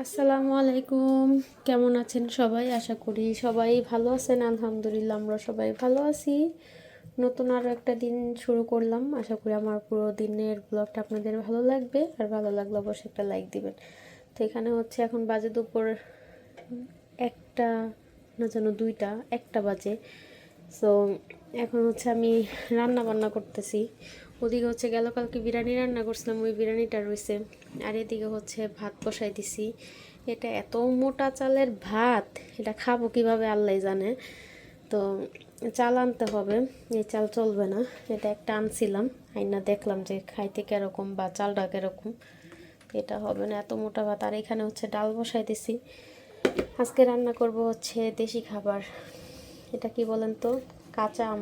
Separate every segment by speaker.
Speaker 1: আসসালামু আলাইকুম। কেমন আছেন সবাই? আশা করি সবাই ভালো আছেন। আলহামদুলিল্লাহ আমরা সবাই ভালো আছি। নতুন আরও একটা দিন শুরু করলাম। আশা করি আমার পুরো দিনের ব্লগটা আপনাদের ভালো লাগবে, আর ভালো লাগলে অবশ্যই একটা লাইক দিবেন। তো এখানে হচ্ছে এখন বাজে দুপুর একটা, না যেন দুইটা, একটা বাজে। সো এখন হচ্ছে আমি রান্না বান্না করতেছি। ওদিকে হচ্ছে গেল কালকে বিরিয়ানি রান্না করছিলাম, ওই বিরিয়ানিটা রয়েছে। আর এদিকে হচ্ছে ভাত বসাই দিছি। এটা এত মোটা চালের ভাত, এটা খাবো কিভাবে আল্লাহ জানে। তো চাল আনতে হবে, এই চাল চলবে না। এটা একটা আনছিলাম, আইনা দেখলাম যে খাইতে কীরকম বা চালটা কীরকম। এটা হবে না এত মোটা ভাত। আর এখানে হচ্ছে ডাল বসাই দিছি। আজকে রান্না করব হচ্ছে দেশি খাবার। এটা কি বলেন তো, কাঁচা আম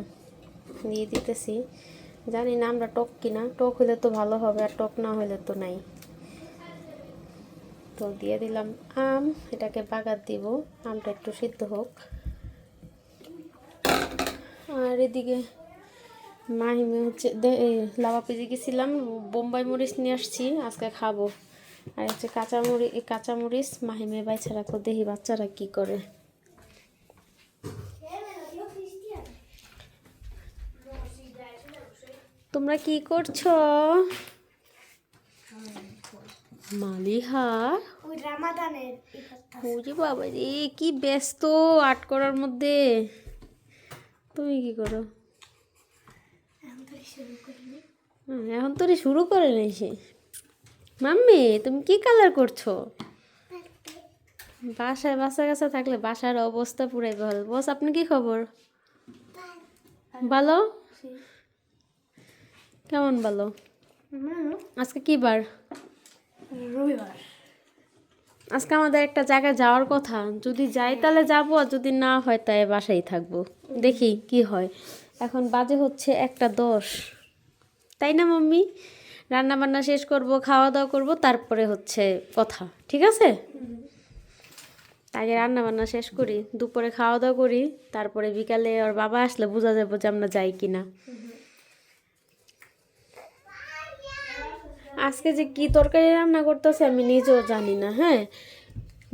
Speaker 1: দিয়ে দিতেছি। জানি না আমরা টক কিনা, টক হলে তো ভালো হবে, আর টক না হলে তো নাই। তো দিয়ে দিলাম আম, এটাকে বাগার দিব, আমটা একটু সিদ্ধ হোক। আর এদিকে মাহিমে হচ্ছে লাভা পেজে গেছিলাম, বোম্বাই মরিচ নিয়ে আসছি, আজকে খাবো। আর হচ্ছে কাঁচামরিচ মাহিমে বাইছা রাখো, দেখি বাচ্চারা কি করে। তোমরা কি করছো? মালিহা ওরে বাবা রে, কি ব্যস্ত আর্ট করার মধ্যে। তুমি কি করো? এখন তো শুরু করে নাই সে। মাম্মি তুমি কি কালার করছো? বাসায় বাচ্চা কাছে থাকলে বাসার অবস্থা পুরাই ভালো। বস আপনি কি খবর? ভালো? কেমন ভালো? আজকে কি বার?
Speaker 2: রবিবার।
Speaker 1: আজকে আমাদের একটা জায়গায় যাওয়ার কথা, যদি যাই তাহলে যাবো, আর যদি না হয় তাই বাসায় থাকবো। দেখি কি হয়। এখন বাজে হচ্ছে 1:10, তাই না মাম্মি? রান্না বান্না শেষ করব, খাওয়া দাওয়া করব, তারপরে হচ্ছে কথা, ঠিক আছে? আগে রান্না বান্না শেষ করি, দুপুরে খাওয়া দাওয়া করি, তারপরে বিকালে ওর বাবা আসলে বোঝা যাবে যে আমরা যাই কিনা। আজকে যে কি তরকারি রান্না করতেছে আমি নিজেও জানি না। হ্যাঁ,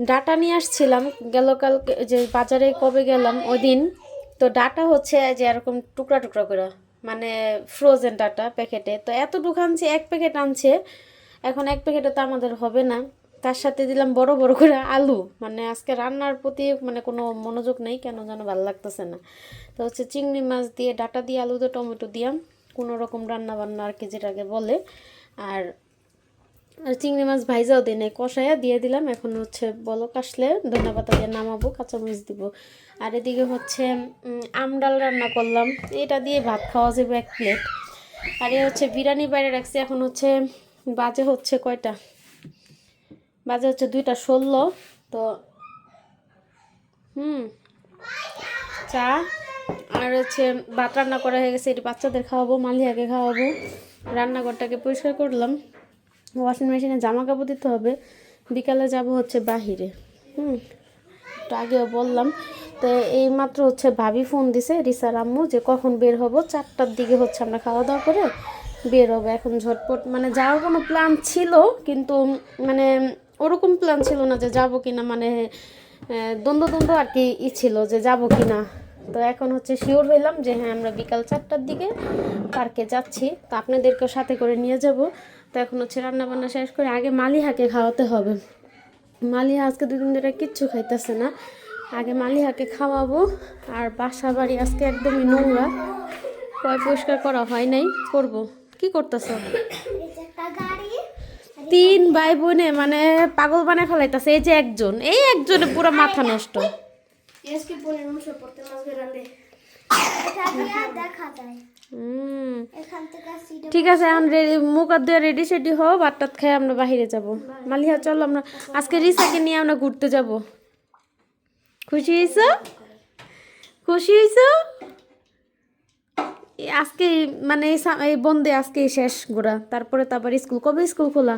Speaker 1: ডাটা নিয়ে আসছিলাম গেল কালকে, যে বাজারে কবে গেলাম ওই দিন। তো ডাটা হচ্ছে যে এরকম টুকরা টুকরা করে, মানে ফ্রোজেন ডাটা প্যাকেটে। তো এতটুকু আনছে, এক প্যাকেট আনছে। এখন এক প্যাকেটে তো আমাদের হবে না। তার সাথে দিলাম বড় বড় করে আলু। মানে আজকে রান্নার প্রতি মানে কোনো মনোযোগ নেই, কেন যেন ভালো লাগতেছে না। তো হচ্ছে চিংড়ি মাছ দিয়ে, ডাটা দিয়ে, আলু দিয়ে, টমেটো দিয়াম কোনো রকম রান্না বান্না আর কি, যেটাকে বলে। আর আর চিংড়ি মাছ ভাইজাও দিই নাই, কষাইয়া দিয়ে দিলাম। এখন হচ্ছে বলক আসলে ধনেপাতা দিয়ে নামাবো, কাঁচামরিচ দিব। আর এদিকে হচ্ছে আমডাল রান্না করলাম, এটা দিয়ে ভাত খাওয়া যাবে 1 প্লেট। আর এ হচ্ছে বিরিয়ানি বাইরে রাখছি। এখন হচ্ছে বাজে হচ্ছে কয়টা, বাজে হচ্ছে 2:16। তো চা আর হচ্ছে ভাত রান্না করা হয়ে গেছে, এটি বাচ্চাদের খাওয়াবো, মালিয়াকে খাওয়াবো। রান্নাঘরটাকে পরিষ্কার করলাম, ওয়াশিং মেশিনে জামা কাপড় দিতে হবে। বিকালে যাব হচ্ছে বাহিরে। একটু আগেও বললাম। তো এই মাত্র হচ্ছে ভাবি ফোন দিছে, রিসার আম্মু, যে কখন বের হবো। 4টার দিকে হচ্ছে আমরা খাওয়া দাওয়া করে বের হবো। এখন ঝটপট মানে যাওয়ার কোনো প্ল্যান ছিল, কিন্তু মানে ওরকম প্ল্যান ছিল না যে যাবো কিনা, মানে দ্বন্দ্ব আর কি ছিল যে যাবো কিনা। তো এখন হচ্ছে শিওর হইলাম যে হ্যাঁ, আমরা বিকাল 4টার দিকে পার্কে যাচ্ছি। তো আপনাদেরকেও সাথে করে নিয়ে যাব। তো এখন হচ্ছে রান্নাবান্না শেষ করে আগে মালিহাকে খাওয়াতে হবে। মালিহা আজকে 2 দিন ধরে কিচ্ছু খাইতেছে না, আগে মালিহাকে খাওয়াবো। আর বাসা বাড়ি আজকে একদমই নোংরা, পরিষ্কার করা হয় নাই, করব। কি করতেছ? 3 ভাই বোনে মানে পাগল বানায় ফেলাইতেছে। এই যে একজনে পুরো মাথা নষ্ট। ঠিক আছে, এখন মুখ আর দিয়ে রেডি সেডি হও, ভাতটাত খেয়ে আমরা বাহিরে যাব। মালিহা চলো, আমরা আজকে রিসাকে নিয়ে আমরা ঘুরতে যাব। খুশি হয়েছ? খুশি হয়েছ? আজকে মানে এই বন্ধে আজকে শেষ ঘোরা, তারপরে তো আবার স্কুল। কবে স্কুল খোলা?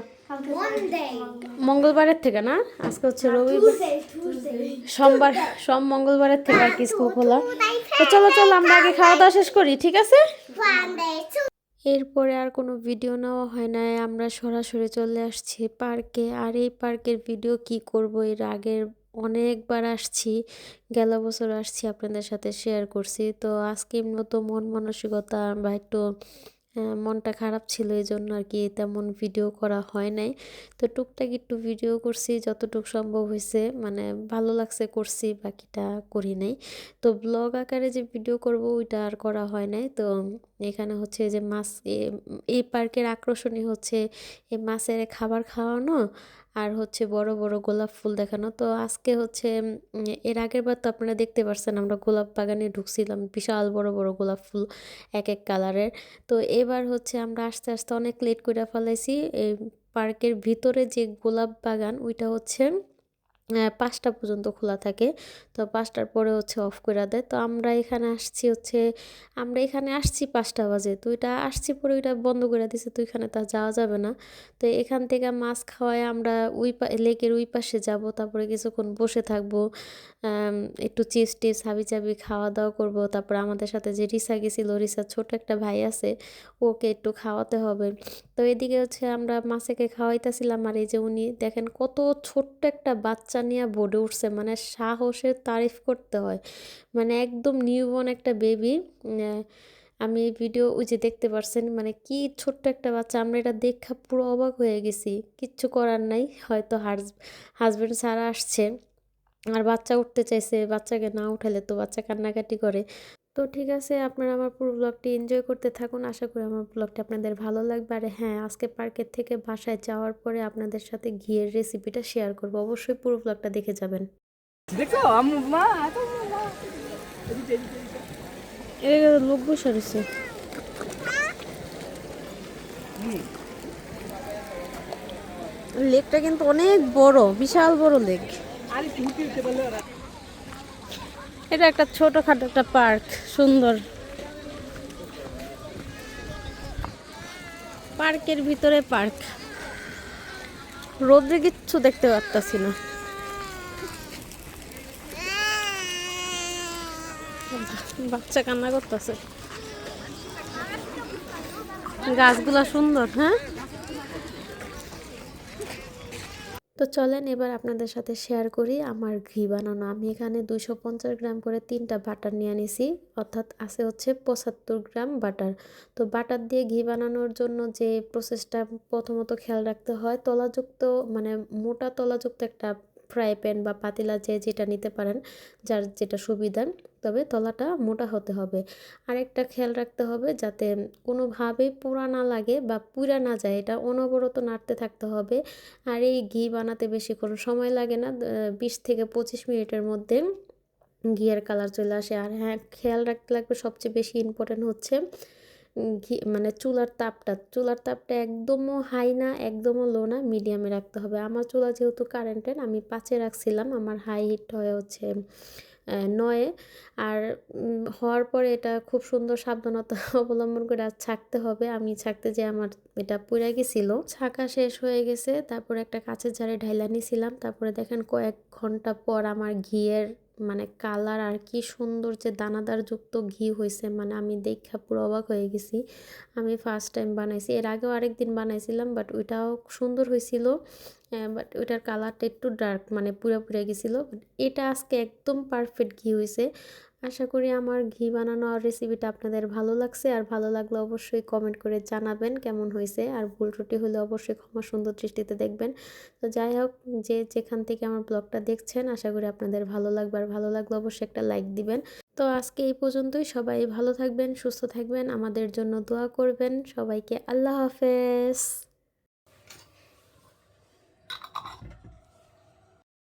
Speaker 1: মঙ্গলবারের থেকে না, আজকে হচ্ছে রবিবার, সোমবার, মঙ্গলবারের থেকে আর কি স্কুল খোলা। তো চলো চলো আমরা আগে খাওয়া দাওয়া শেষ করি, ঠিক আছে? এরপরে আর কোনো ভিডিও নেওয়া হয় নাই, আমরা সরাসরি চলে আসছি পার্কে। আর এই পার্কের ভিডিও কি করব, এর আগের অনেকবার আসছি, গেল বছর আসছি, আপনাদের সাথে শেয়ার করছি। তো আজকে মতো মন মানসিকতা বা একটু মনটা খারাপ ছিল, এই জন্য আর কি তেমন ভিডিও করা হয় নাই। তো টুকটাক একটু ভিডিও করছি, যতটুকু সম্ভব হয়েছে, মানে ভালো লাগছে করছি, বাকিটা করি নাই। তো ব্লগ আকারে যে ভিডিও করব ওইটা আর করা হয় নাই। তো এখানে হচ্ছে যে মাছ, এই পার্কের আকর্ষণই হচ্ছে এই মাছের খাবার খাওয়ানো, আর হচ্ছে বড় বড় গোলাপ ফুল দেখানো। তো আজকে হচ্ছে এর আগের বার তো আপনারা দেখতে পারছেন আমরা গোলাপ বাগানে ঢুকছিলাম, বিশাল বড় বড় গোলাপ ফুল এক এক কালারের। তো এবার হচ্ছে আমরা আস্তে আস্তে অনেক লেট করে ফেলাইছি। এই পার্কের ভিতরে যে গোলাপ বাগান ওইটা হচ্ছে ৫টা পর্যন্ত খোলা থাকে। তো ৫টার পরে হচ্ছে অফ করে দেয়। তো আমরা এখানে আসছি ৫টা বাজে, তো ওইটা আসছি পরে ওইটা বন্ধ করে দিছে, তো ওইখানে তা যাওয়া যাবে না। তো এখান থেকে মাছ খাওয়ায় আমরা লেকের ওই পাশে যাব, তারপরে কিছুক্ষণ বসে থাকবো, একটু চিপস টিপস হাবি চাবি খাওয়া দাওয়া করবো। তারপরে আমাদের সাথে যে রিসা গেছিল, রিসার ছোট একটা ভাই আছে, ওকে একটু খাওয়াতে হবে। তো এদিকে হচ্ছে আমরা মাছেকে খাওয়াইতেছিলাম, আর এই যে উনি দেখেন কত ছোট্ট একটা বাচ্চা নিয়ে বোর্ডে উঠছে, মানে সাহসের তারিফ করতে হয়, মানে একদম নিউবর্ন একটা বেবি। আমি এই ভিডিও ওই যে দেখতে পারছেন, মানে কি ছোট্ট একটা বাচ্চা, আমরা এটা দেখা পুরো অবাক হয়ে গেছি। কিচ্ছু করার নাই, হয়তো হাজব্যান্ড ছাড়া আসছে আর বাচ্চা উঠতে চাইছে, বাচ্চাকে না উঠালে তো বাচ্চা কান্নাকাটি করে। তো ঠিক আছে, আপনারা আমার পুরো ব্লগটি এনজয় করতে থাকুন, আশা করি আমার ব্লগটি আপনাদের ভালো লাগবে। আর হ্যাঁ, আজকে পার্কের থেকে বাসায় যাওয়ার পরে আপনাদের সাথে ঘিয়ের রেসিপিটা শেয়ার করব, অবশ্যই পুরো ব্লগটা দেখে যাবেন।
Speaker 2: দেখো আম্মু মা এত মা
Speaker 1: এ লোক বসে রয়েছে। লেকটা কিন্তু অনেক বড়, বিশাল বড় লেক।
Speaker 2: আরে ছুটি হতে বললো ওরা
Speaker 1: এটা একটা ছোটখাটো একটা পার্ক, সুন্দর পার্কের ভিতরে পার্ক। রোদ্রে কিচ্ছু দেখতে পারতাছি না। বাচ্চা কান্না করতেছে। গাছগুলা সুন্দর, হ্যাঁ। তো চলেন এবার আপনাদের সাথে শেয়ার করি আমার ঘি বানানো। আমি এখানে 250 গ্রাম করে 3টা বাটার নিয়ে নিছি, অর্থাৎ আছে হচ্ছে 75 গ্রাম বাটার। তো বাটার দিয়ে ঘি বানানোর জন্য যে প্রসেসটা প্রথমত খেয়াল রাখতে হয়, তলাযুক্ত মানে মোটা তলাযুক্ত একটা ফ্রাই প্যান বা পাতিলা, যে যেটা নিতে পারেন, যার যেটা সুবিধা, তবে তলাটা মোটা হতে হবে। আরেকটা খেয়াল রাখতে হবে যাতে কোনোভাবেই পোড়া না লাগে বা পুড়া না যায়, এটা অনবরত নাড়তে থাকতে হবে। আর এই ঘি বানাতে বেশিক্ষণ সময় লাগে না, 20 থেকে 25 মিনিটের মধ্যে ঘিয়ের কালার চলে আসে। আর হ্যাঁ, খেয়াল রাখতে লাগবে, সবচেয়ে বেশি ইম্পর্টেন্ট হচ্ছে ঘি মানে চুলার তাপটা একদমও হাই না, একদমও লো না, মিডিয়ামে রাখতে হবে। আমার চুলা যেহেতু কারেন্টের, আমি 5-এ রাখছিলাম, আমার হাই হিট হয়ে হচ্ছে 9-এ। আর হওয়ার পরে এটা খুব সুন্দর সাবধানতা অবলম্বন করে আর ছাঁকতে হবে। আমি ছাঁকতে যেয়ে আমার এটা পুড়ে গেছিল, ছাঁকা শেষ হয়ে গেছে। তারপরে একটা কাঁচের জারে ঢাইলা নিয়েছিলাম। তারপরে দেখেন কয়েক ঘন্টা পর আমার ঘিয়ের মানে কালার আর কি সুন্দর, যে দানাদার যুক্ত ঘি হয়েছে, মানে আমি দেখা পুরো অবাক হয়ে গেছি। আমি ফার্স্ট টাইম বানাইছি, এর আগেও আরেকদিন বানাইছিলাম, বাট ওইটাও সুন্দর হয়েছিল, বাট ওইটার কালারটা একটু ডার্ক, মানে পুরো পুড়ে গেছিলো। বাট এটা আজকে একদম পারফেক্ট ঘি হয়েছে। আশা করি আমার ঘি বানানো আর রেসিপিটা আপনাদের ভালো লাগছে, আর ভালো লাগলে অবশ্যই কমেন্ট করে জানাবেন কেমন হয়েছে, আর ভুল ত্রুটি হলে অবশ্যই ক্ষমা সুন্দর দৃষ্টিতে দেখবেন। তো যাই হোক, যে যেখান থেকে আমার ব্লগটা দেখছেন, আশা করি আপনাদের ভালো লাগবে, আর ভালো লাগলে অবশ্যই একটা লাইক দিবেন। তো আজকে এই পর্যন্তই, সবাই ভালো থাকবেন, সুস্থ থাকবেন, আমাদের জন্য দোয়া করবেন। সবাইকে আল্লাহ হাফেজ।